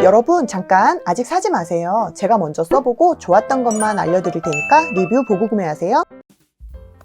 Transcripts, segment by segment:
여러분 잠깐 아직 사지 마세요. 제가 먼저 써보고 좋았던 것만 알려드릴 테니까 리뷰 보고 구매하세요.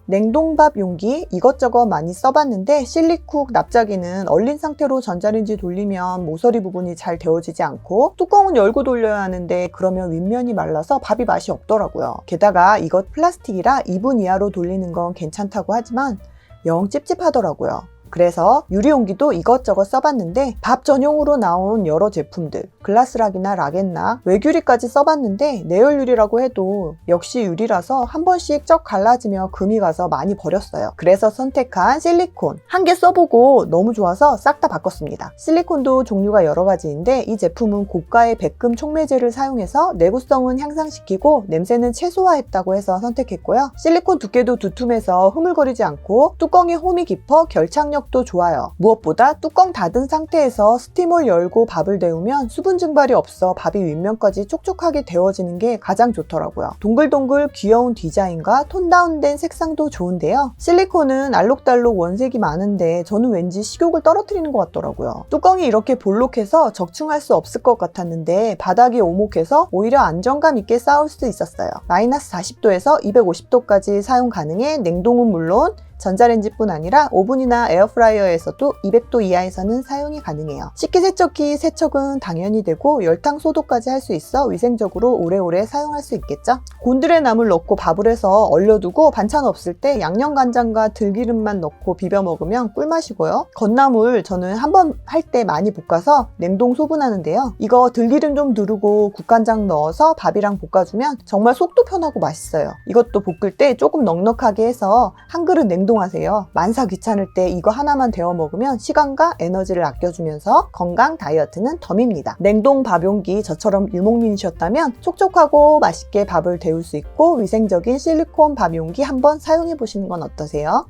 냉동밥 용기 이것저것 많이 써봤는데 실리쿡 납작이는 얼린 상태로 전자레인지 돌리면 모서리 부분이 잘 데워지지 않고 뚜껑은 열고 돌려야 하는데 그러면 윗면이 말라서 밥이 맛이 없더라고요. 게다가 이것 플라스틱이라 2분 이하로 돌리는 건 괜찮다고 하지만 영 찝찝하더라고요. 그래서 유리용기도 이것저것 써봤는데 밥 전용으로 나온 여러 제품들 글라스락이나 락앤락, 외규리까지 써봤는데 내열유리라고 해도 역시 유리라서 한 번씩 쩍 갈라지며 금이 가서 많이 버렸어요. 그래서 선택한 실리콘 한 개 써보고 너무 좋아서 싹 다 바꿨습니다. 실리콘도 종류가 여러 가지인데 이 제품은 고가의 백금 촉매제를 사용해서 내구성은 향상시키고 냄새는 최소화했다고 해서 선택했고요. 실리콘 두께도 두툼해서 흐물거리지 않고 뚜껑에 홈이 깊어 결착력 도 좋아요. 무엇보다 뚜껑 닫은 상태에서 스티머를 열고 밥을 데우면 수분 증발이 없어 밥이 윗면까지 촉촉하게 데워지는 게 가장 좋더라고요. 동글동글 귀여운 디자인과 톤 다운된 색상도 좋은데요. 실리콘은 알록달록 원색이 많은데 저는 왠지 식욕을 떨어뜨리는 것 같더라고요. 뚜껑이 이렇게 볼록해서 적층할 수 없을 것 같았는데 바닥이 오목해서 오히려 안정감 있게 쌓을 수 있었어요. 마이너스 40도에서 250도까지 사용 가능해 냉동은 물론 전자레인지뿐 아니라 오븐이나 에어프라이어에서도 200도 이하에서는 사용이 가능해요. 식기세척기 세척은 당연히 되고 열탕 소독까지 할 수 있어 위생적으로 오래오래 사용할 수 있겠죠? 곤드레 나물 넣고 밥을 해서 얼려두고 반찬 없을 때 양념간장과 들기름만 넣고 비벼 먹으면 꿀맛이고요. 건나물 저는 한번 할 때 많이 볶아서 냉동 소분하는데요. 이거 들기름 좀 두르고 국간장 넣어서 밥이랑 볶아주면 정말 속도 편하고 맛있어요. 이것도 볶을 때 조금 넉넉하게 해서 한 그릇 냉동하세요. 만사 귀찮을 때 이거 하나만 데워 먹으면 시간과 에너지를 아껴주면서 건강 다이어트는 덤입니다. 냉동 밥용기 저처럼 유목민이셨다면 촉촉하고 맛있게 밥을 데울 수 있고 위생적인 실리콘 밥용기 한번 사용해 보시는 건 어떠세요?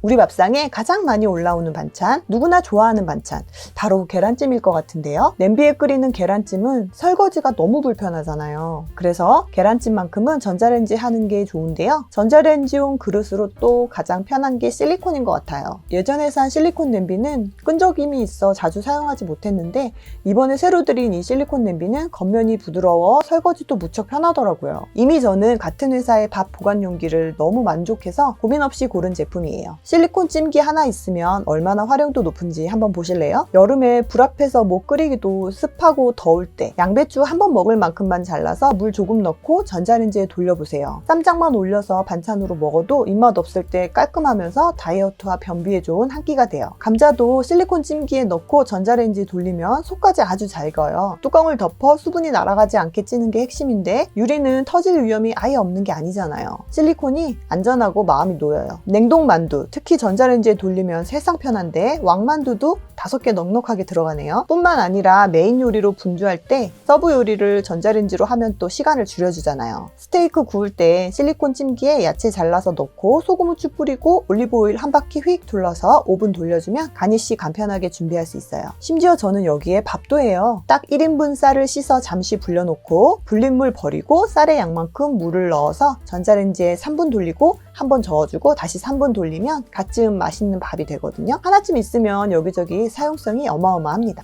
우리 밥상에 가장 많이 올라오는 반찬, 누구나 좋아하는 반찬, 바로 계란찜일 것 같은데요. 냄비에 끓이는 계란찜은 설거지가 너무 불편하잖아요. 그래서 계란찜만큼은 전자레인지 하는 게 좋은데요. 전자레인지용 그릇으로 또 가장 편한 게 실리콘인 것 같아요. 예전에 산 실리콘 냄비는 끈적임이 있어 자주 사용하지 못했는데 이번에 새로 들인 이 실리콘 냄비는 겉면이 부드러워 설거지도 무척 편하더라고요. 이미 저는 같은 회사의 밥 보관 용기를 너무 만족해서 고민 없이 고른 제품이에요. 실리콘 찜기 하나 있으면 얼마나 활용도 높은지 한번 보실래요? 여름에 불 앞에서 뭐 끓이기도 습하고 더울 때 양배추 한 번 먹을 만큼만 잘라서 물 조금 넣고 전자레인지에 돌려보세요. 쌈장만 올려서 반찬으로 먹어도 입맛 없을 때 깔끔하면서 다이어트와 변비에 좋은 한 끼가 돼요. 감자도 실리콘 찜기에 넣고 전자레인지 돌리면 속까지 아주 잘 익어요. 뚜껑을 덮어 수분이 날아가지 않게 찌는 게 핵심인데 유리는 터질 위험이 아예 없는 게 아니잖아요. 실리콘이 안전하고 마음이 놓여요. 냉동 만두, 특히 전자레인지에 돌리면 세상 편한데 왕만두도 5개 넉넉하게 들어가네요. 뿐만 아니라 메인 요리로 분주할 때 서브 요리를 전자레인지로 하면 또 시간을 줄여주잖아요. 스테이크 구울 때 실리콘 찜기에 야채 잘라서 넣고 소금 후추 뿌리고 올리브오일 한 바퀴 휙 둘러서 오븐 돌려주면 가니쉬 간편하게 준비할 수 있어요. 심지어 저는 여기에 밥도 해요. 딱 1인분 쌀을 씻어 잠시 불려놓고 불린 물 버리고 쌀의 양만큼 물을 넣어서 전자레인지에 3분 돌리고 한 번 저어주고 다시 3분 돌리면 갓 지은 맛있는 밥이 되거든요. 하나쯤 있으면 여기저기 사용성이 어마어마합니다.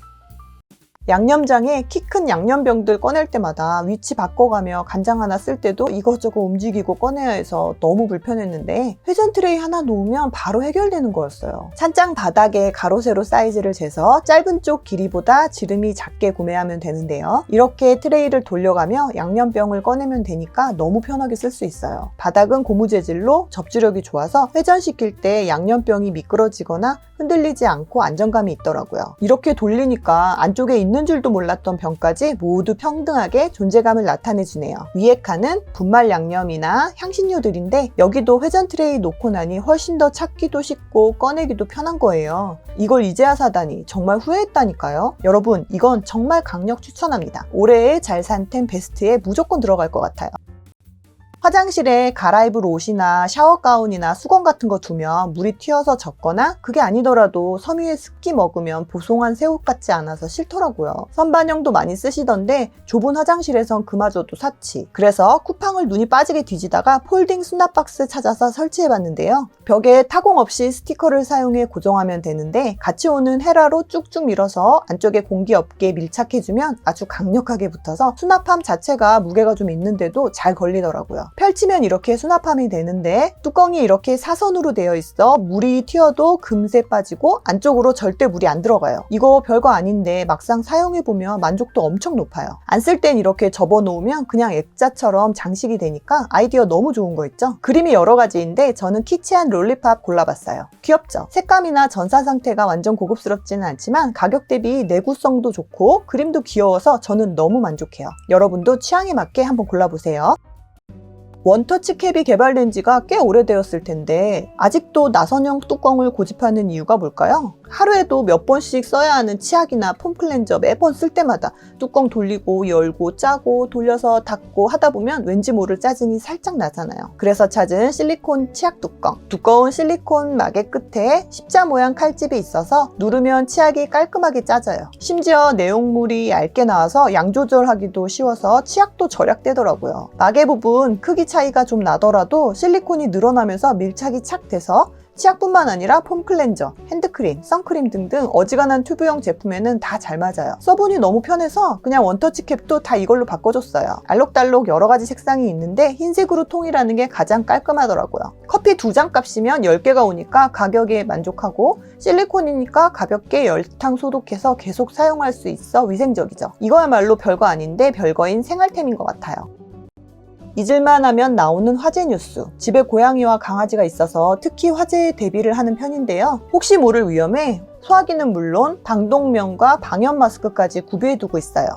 양념장에 키 큰 양념병들 꺼낼 때마다 위치 바꿔가며 간장 하나 쓸 때도 이것저것 움직이고 꺼내야 해서 너무 불편했는데 회전 트레이 하나 놓으면 바로 해결되는 거였어요. 찬장 바닥에 가로 세로 사이즈를 재서 짧은 쪽 길이보다 지름이 작게 구매하면 되는데요. 이렇게 트레이를 돌려가며 양념병을 꺼내면 되니까 너무 편하게 쓸 수 있어요. 바닥은 고무 재질로 접지력이 좋아서 회전시킬 때 양념병이 미끄러지거나 흔들리지 않고 안정감이 있더라고요. 이렇게 돌리니까 안쪽에 있는 줄도 몰랐던 병까지 모두 평등하게 존재감을 나타내주네요. 위에 칸은 분말 양념이나 향신료들인데 여기도 회전 트레이 놓고 나니 훨씬 더 찾기도 쉽고 꺼내기도 편한 거예요. 이걸 이제야 사다니 정말 후회했다니까요. 여러분 이건 정말 강력 추천합니다. 올해의 잘 산 템 베스트에 무조건 들어갈 것 같아요. 화장실에 갈아입을 옷이나 샤워 가운이나 수건 같은 거 두면 물이 튀어서 젖거나 그게 아니더라도 섬유에 습기 먹으면 보송한 새 옷 같지 않아서 싫더라고요. 선반영도 많이 쓰시던데 좁은 화장실에선 그마저도 사치. 그래서 쿠팡을 눈이 빠지게 뒤지다가 폴딩 수납박스 찾아서 설치해봤는데요. 벽에 타공 없이 스티커를 사용해 고정하면 되는데 같이 오는 헤라로 쭉쭉 밀어서 안쪽에 공기 없게 밀착해주면 아주 강력하게 붙어서 수납함 자체가 무게가 좀 있는데도 잘 걸리더라고요. 펼치면 이렇게 수납함이 되는데 뚜껑이 이렇게 사선으로 되어 있어 물이 튀어도 금세 빠지고 안쪽으로 절대 물이 안 들어가요. 이거 별거 아닌데 막상 사용해보면 만족도 엄청 높아요. 안 쓸 땐 이렇게 접어놓으면 그냥 액자처럼 장식이 되니까 아이디어 너무 좋은 거 있죠? 그림이 여러 가지인데 저는 키치한 롤리팝 골라봤어요. 귀엽죠? 색감이나 전사 상태가 완전 고급스럽지는 않지만 가격 대비 내구성도 좋고 그림도 귀여워서 저는 너무 만족해요. 여러분도 취향에 맞게 한번 골라보세요. 원터치 캡이 개발된 지가 꽤 오래되었을 텐데 아직도 나선형 뚜껑을 고집하는 이유가 뭘까요? 하루에도 몇 번씩 써야 하는 치약이나 폼 클렌저 매번 쓸 때마다 뚜껑 돌리고 열고 짜고 돌려서 닫고 하다 보면 왠지 모를 짜증이 살짝 나잖아요. 그래서 찾은 실리콘 치약 뚜껑. 두꺼운 실리콘 막의 끝에 십자 모양 칼집이 있어서 누르면 치약이 깔끔하게 짜져요. 심지어 내용물이 얇게 나와서 양 조절하기도 쉬워서 치약도 절약되더라고요. 막의 부분 크기 차이가 좀 나더라도 실리콘이 늘어나면서 밀착이 착 돼서 치약뿐만 아니라 폼 클렌저, 핸드크림, 선크림 등등 어지간한 튜브형 제품에는 다 잘 맞아요. 써보니 너무 편해서 그냥 원터치 캡도 다 이걸로 바꿔줬어요. 알록달록 여러 가지 색상이 있는데 흰색으로 통일하는 게 가장 깔끔하더라고요. 커피 2잔 값이면 10개가 오니까 가격에 만족하고 실리콘이니까 가볍게 열탕 소독해서 계속 사용할 수 있어 위생적이죠. 이거야말로 별거 아닌데 별거인 생활템인 것 같아요. 잊을만 하면 나오는 화재 뉴스. 집에 고양이와 강아지가 있어서 특히 화재에 대비를 하는 편인데요. 혹시 모를 위험에 소화기는 물론 방독면과 방염 마스크까지 구비해두고 있어요.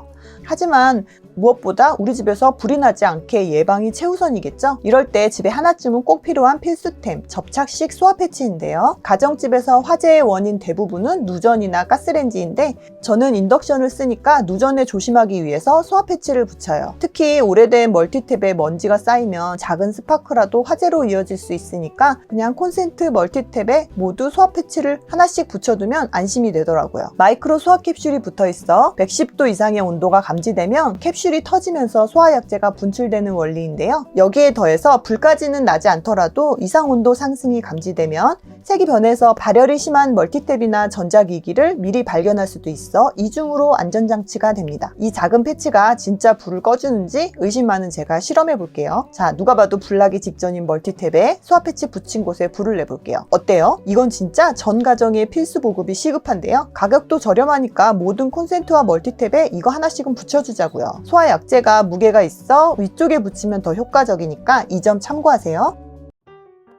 하지만 무엇보다 우리 집에서 불이 나지 않게 예방이 최우선이겠죠? 이럴 때 집에 하나쯤은 꼭 필요한 필수템, 접착식 소화 패치인데요. 가정집에서 화재의 원인 대부분은 누전이나 가스레인지인데 저는 인덕션을 쓰니까 누전에 조심하기 위해서 소화 패치를 붙여요. 특히 오래된 멀티탭에 먼지가 쌓이면 작은 스파크라도 화재로 이어질 수 있으니까 그냥 콘센트 멀티탭에 모두 소화 패치를 하나씩 붙여두면 안심이 되더라고요. 마이크로 소화 캡슐이 붙어있어 110도 이상의 온도가 감지되면 캡슐이 터지면서 소화약재가 분출되는 원리인데요. 여기에 더해서 불까지는 나지 않더라도 이상 온도 상승이 감지되면 색이 변해서 발열이 심한 멀티탭이나 전자기기를 미리 발견할 수도 있어 이중으로 안전장치가 됩니다. 이 작은 패치가 진짜 불을 꺼주는지 의심 많은 제가 실험해 볼게요. 자, 누가 봐도 불나기 직전인 멀티탭에 소화 패치 붙인 곳에 불을 내볼게요. 어때요? 이건 진짜 전 가정의 필수 보급이 시급한데요. 가격도 저렴하니까 모든 콘센트와 멀티탭에 이거 하나씩은 붙여주자고요. 소화약재가 무게가 있어 위쪽에 붙이면 더 효과적이니까 이 점 참고하세요.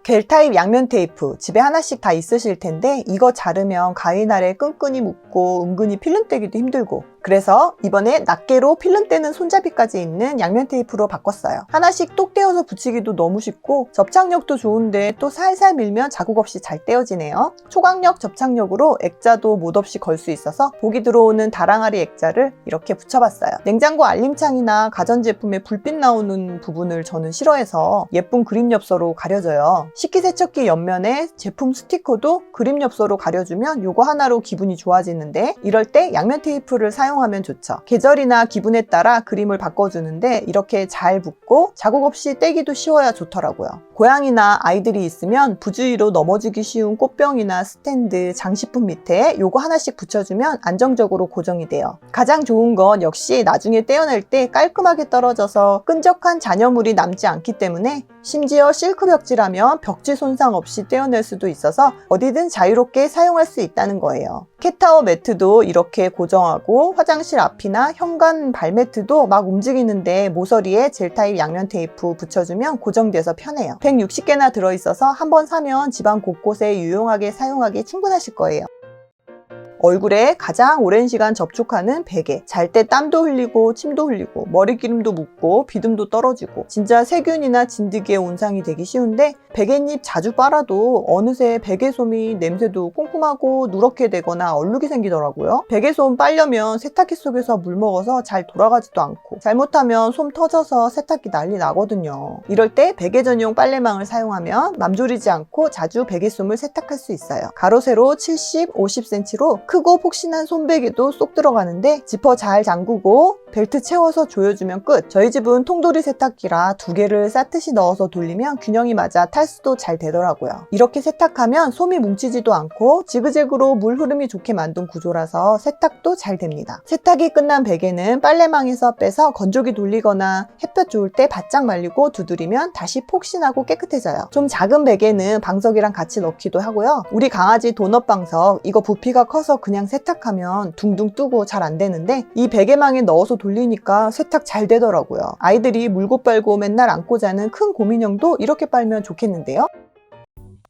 겔 타입 양면 테이프 집에 하나씩 다 있으실 텐데 이거 자르면 가위날에 끈끈이 묻고 은근히 필름 떼기도 힘들고 그래서 이번에 낱개로 필름 떼는 손잡이까지 있는 양면 테이프로 바꿨어요. 하나씩 똑 떼어서 붙이기도 너무 쉽고 접착력도 좋은데 또 살살 밀면 자국 없이 잘 떼어지네요. 초강력 접착력으로 액자도 못 없이 걸 수 있어서 보기 들어오는 다랑아리 액자를 이렇게 붙여봤어요. 냉장고 알림창이나 가전제품에 불빛 나오는 부분을 저는 싫어해서 예쁜 그림 엽서로 가려져요. 식기세척기 옆면에 제품 스티커도 그림 엽서로 가려주면 요거 하나로 기분이 좋아지는데 이럴 때 양면 테이프를 사용하면 좋죠. 계절이나 기분에 따라 그림을 바꿔주는데 이렇게 잘 붙고 자국 없이 떼기도 쉬워야 좋더라고요. 고양이나 아이들이 있으면 부주의로 넘어지기 쉬운 꽃병이나 스탠드, 장식품 밑에 요거 하나씩 붙여주면 안정적으로 고정이 돼요. 가장 좋은 건 역시 나중에 떼어낼 때 깔끔하게 떨어져서 끈적한 잔여물이 남지 않기 때문에 심지어 실크 벽지라면 벽지 손상 없이 떼어낼 수도 있어서 어디든 자유롭게 사용할 수 있다는 거예요. 캣타워 매트도 이렇게 고정하고 화장실 앞이나 현관 발매트도 막 움직이는데 모서리에 젤 타입 양면 테이프 붙여주면 고정돼서 편해요. 160개나 들어있어서 한번 사면 집안 곳곳에 유용하게 사용하기 충분하실 거예요. 얼굴에 가장 오랜 시간 접촉하는 베개. 잘 때 땀도 흘리고 침도 흘리고 머리기름도 묻고 비듬도 떨어지고 진짜 세균이나 진드기의 온상이 되기 쉬운데 베갯잎 자주 빨아도 어느새 베개솜이 냄새도 꼼꼼하고 누렇게 되거나 얼룩이 생기더라고요. 베개솜 빨려면 세탁기 속에서 물 먹어서 잘 돌아가지도 않고 잘못하면 솜 터져서 세탁기 난리 나거든요. 이럴 때 베개 전용 빨래망을 사용하면 맘졸이지 않고 자주 베개솜을 세탁할 수 있어요. 가로 세로 70, 50cm로 크고 폭신한 솜베개도 쏙 들어가는데 지퍼 잘 잠그고 벨트 채워서 조여주면 끝. 저희 집은 통돌이 세탁기라 2개를 싸듯이 넣어서 돌리면 균형이 맞아 탈수도 잘 되더라고요. 이렇게 세탁하면 솜이 뭉치지도 않고 지그재그로 물 흐름이 좋게 만든 구조라서 세탁도 잘 됩니다. 세탁이 끝난 베개는 빨래망에서 빼서 건조기 돌리거나 햇볕 좋을 때 바짝 말리고 두드리면 다시 폭신하고 깨끗해져요. 좀 작은 베개는 방석이랑 같이 넣기도 하고요. 우리 강아지 도넛 방석 이거 부피가 커서 그냥 세탁하면 둥둥 뜨고 잘 안 되는데 이 베개망에 넣어서 돌리니까 세탁 잘 되더라고요. 아이들이 물고 빨고 맨날 안고 자는 큰 곰인형도 이렇게 빨면 좋겠는데요.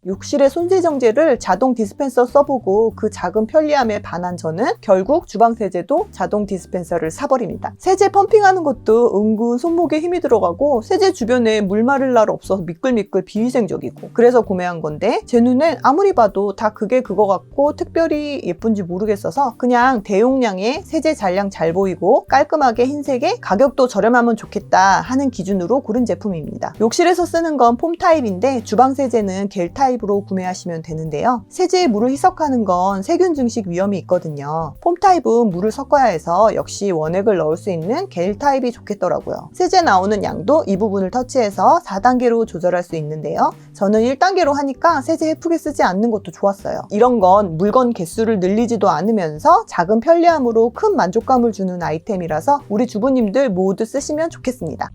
욕실의 손세정제를 자동 디스펜서 써보고 그 작은 편리함에 반한 저는 결국 주방세제도 자동 디스펜서를 사버립니다. 세제 펌핑하는 것도 은근 손목에 힘이 들어가고 세제 주변에 물 마를 날 없어서 미끌미끌 비위생적이고 그래서 구매한 건데 제 눈엔 아무리 봐도 다 그게 그거 같고 특별히 예쁜지 모르겠어서 그냥 대용량의 세제 잔량 잘 보이고 깔끔하게 흰색에 가격도 저렴하면 좋겠다 하는 기준으로 고른 제품입니다. 욕실에서 쓰는 건 폼 타입인데 주방세제는 겔 타입 으로 구매하시면 되는데요. 세제에 물을 희석하는 건 세균 증식 위험이 있거든요. 폼 타입은 물을 섞어야 해서 역시 원액을 넣을 수 있는 겔 타입이 좋겠더라고요. 세제 나오는 양도 이 부분을 터치해서 4단계로 조절할 수 있는데요. 저는 1단계로 하니까 세제 예쁘게 쓰지 않는 것도 좋았어요. 이런 건 물건 개수를 늘리지도 않으면서 작은 편리함으로 큰 만족감을 주는 아이템이라서 우리 주부님들 모두 쓰시면 좋겠습니다.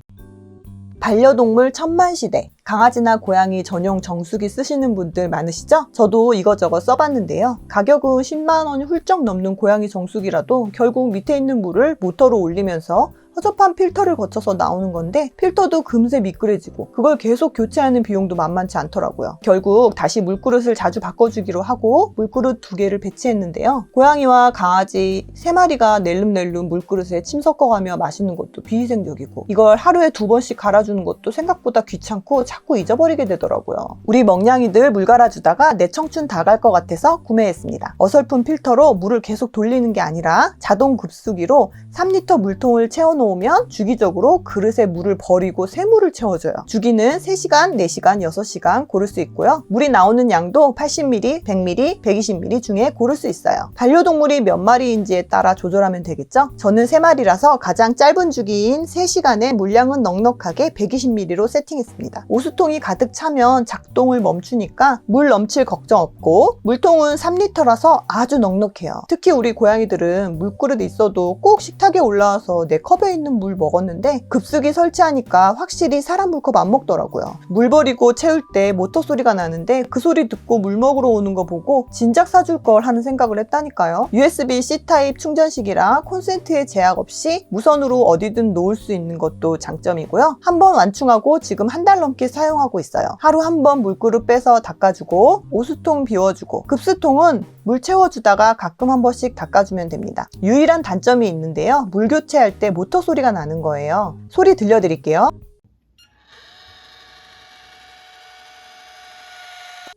반려동물 천만시대. 강아지나 고양이 전용 정수기 쓰시는 분들 많으시죠? 저도 이것저것 써봤는데요. 가격은 10만 원이 훌쩍 넘는 고양이 정수기라도 결국 밑에 있는 물을 모터로 올리면서 허접한 필터를 거쳐서 나오는 건데 필터도 금세 미끄러지고 그걸 계속 교체하는 비용도 만만치 않더라고요. 결국 다시 물그릇을 자주 바꿔주기로 하고 물그릇 2개를 배치했는데요. 고양이와 강아지 3마리가 낼름낼름 물그릇에 침 섞어가며 마시는 것도 비위생적이고 이걸 하루에 2번씩 갈아주는 것도 생각보다 귀찮고 자꾸 잊어버리게 되더라고요. 우리 멍냥이들 물 갈아주다가 내 청춘 다 갈 것 같아서 구매했습니다. 어설픈 필터로 물을 계속 돌리는 게 아니라 자동 급수기로 3리터 물통을 채워놓으면 주기적으로 그릇에 물을 버리고 새 물을 채워줘요. 주기는 3시간, 4시간, 6시간 고를 수 있고요. 물이 나오는 양도 80ml, 100ml, 120ml 중에 고를 수 있어요. 반려동물이 몇 마리인지에 따라 조절하면 되겠죠? 저는 3마리라서 가장 짧은 주기인 3시간에 물량은 넉넉하게 120ml로 세팅했습니다. 오수통이 가득 차면 작동을 멈추니까 물 넘칠 걱정 없고 물통은 3리터라서 아주 넉넉해요. 특히 우리 고양이들은 물그릇 있어도 꼭 식탁에 올라와서 내 컵에 있는 물 먹었는데 급수기 설치하니까 확실히 사람 물컵 안 먹더라고요. 물 버리고 채울 때 모터 소리가 나는데 그 소리 듣고 물 먹으러 오는 거 보고 진작 사줄 걸 하는 생각을 했다니까요. USB-C 타입 충전식이라 콘센트에 제약 없이 무선으로 어디든 놓을 수 있는 것도 장점이고요. 한번 완충하고 지금 1달 넘게 사용하고 있어요. 하루 한 번 물그릇 빼서 닦아주고 오수통 비워주고 급수통은 물 채워주다가 가끔 한 번씩 닦아주면 됩니다. 유일한 단점이 있는데요. 물 교체할 때 모터 소리가 나는 거예요. 소리 들려드릴게요.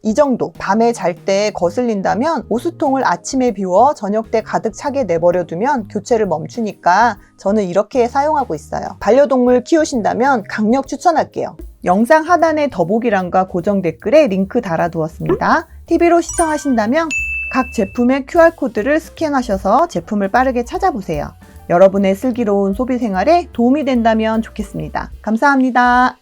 이 정도. 밤에 잘 때 거슬린다면 오수통을 아침에 비워 저녁 때 가득 차게 내버려두면 교체를 멈추니까 저는 이렇게 사용하고 있어요. 반려동물 키우신다면 강력 추천할게요. 영상 하단에 더보기란과 고정 댓글에 링크 달아두었습니다. TV로 시청하신다면 각 제품의 QR코드를 스캔하셔서 제품을 빠르게 찾아보세요. 여러분의 슬기로운 소비 생활에 도움이 된다면 좋겠습니다. 감사합니다.